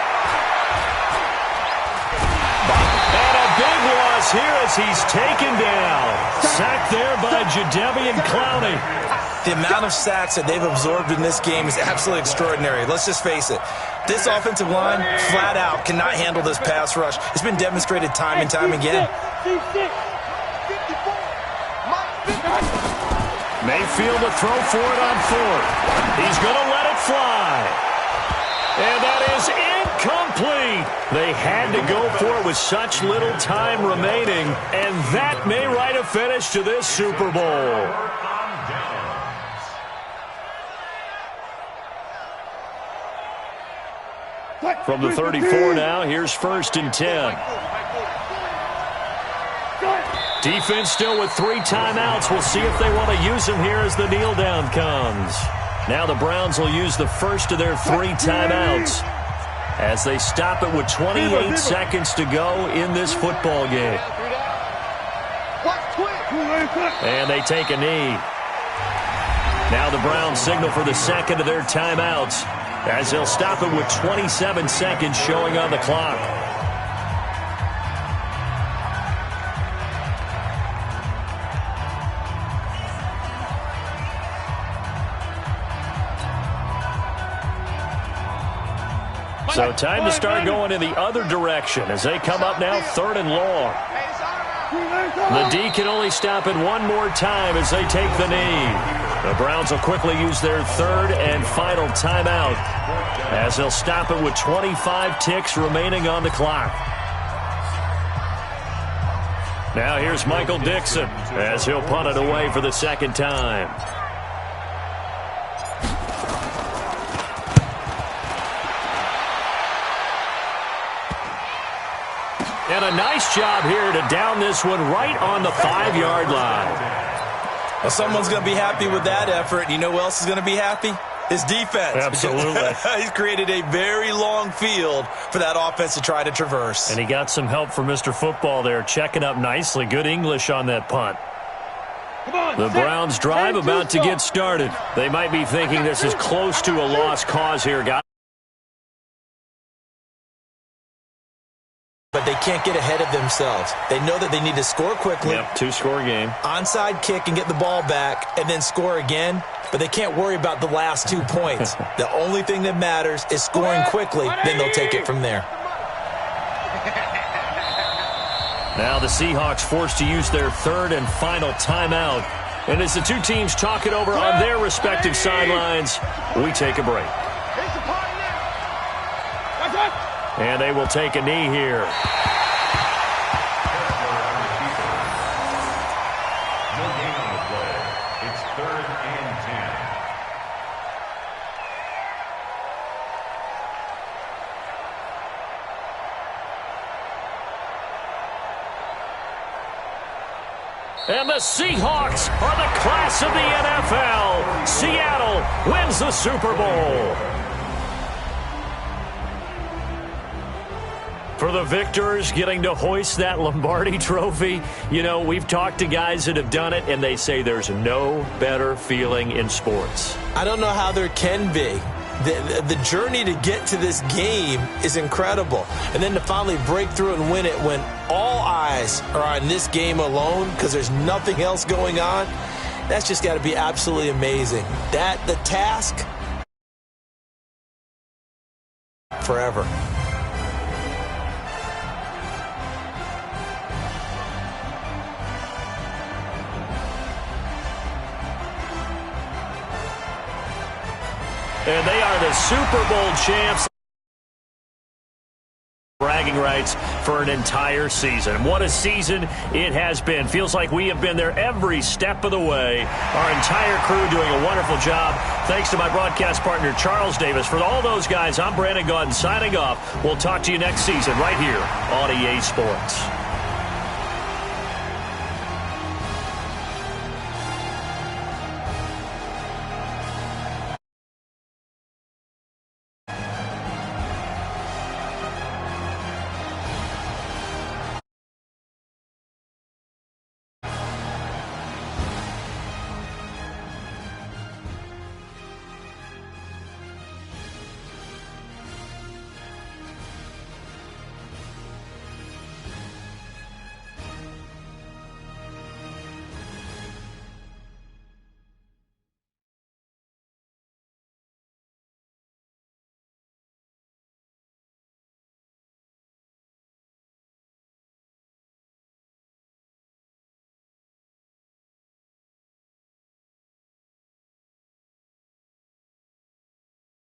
S1: Big loss here as he's taken down. Sacked there by Jadeveon Clowney.
S3: The amount of sacks that they've absorbed in this game is absolutely extraordinary. Let's just face it. This offensive line, flat out, cannot handle this pass rush. It's been demonstrated time and time again.
S1: Mayfield to throw for it on 4th. He's going to let it fly. And that is incomplete. They had to go for it with such little time remaining, and that may write a finish to this Super Bowl. From the 34 now, here's 1st and 10. Defense still with 3 timeouts. We'll see if they want to use them here as the kneel down comes. Now the Browns will use the first of their 3 timeouts as they stop it with 28 seconds to go in this football game. And they take a knee. Now the Browns signal for the second of their timeouts as they'll stop it with 27 seconds showing on the clock. So time to start going in the other direction as they come up now 3rd and long. The D can only stop it one more time as they take the knee. The Browns will quickly use their 3rd and final timeout as they'll stop it with 25 ticks remaining on the clock. Now here's Michael Dixon as he'll punt it away for the 2nd time. And a nice job here to down this one right on the 5-yard line.
S3: Well, someone's going to be happy with that effort. You know who else is going to be happy? His defense.
S1: Absolutely.
S3: He's created a very long field for that offense to try to traverse.
S1: And he got some help from Mr. Football there, checking up nicely. Good English on that punt. The Browns drive about to get started. They might be thinking this is close to a lost cause here, guys.
S3: But they can't get ahead of themselves. They know that they need to score quickly.
S1: Yep, 2-score game.
S3: Onside kick and get the ball back and then score again. But they can't worry about the last 2 points. The only thing that matters is scoring quickly. Then they'll take it from there.
S1: Now the Seahawks forced to use their 3rd and final timeout. And as the 2 teams talk it over on their respective sidelines, we take a break. And they will take a knee here.
S2: No gain on the play. It's 3rd and 10.
S1: And the Seahawks are the class of the NFL. Seattle wins the Super Bowl. For the victors getting to hoist that Lombardi trophy, you know, we've talked to guys that have done it, and they say there's no better feeling in sports.
S3: I don't know how there can be. The journey to get to this game is incredible. And then to finally break through and win it when all eyes are on this game alone because there's nothing else going on, that's just got to be absolutely amazing. The task, forever.
S1: And they are the Super Bowl champs. Bragging rights for an entire season. What a season it has been. Feels like we have been there every step of the way. Our entire crew doing a wonderful job. Thanks to my broadcast partner, Charles Davis. For all those guys, I'm Brandon Gaudin signing off. We'll talk to you next season right here on EA Sports.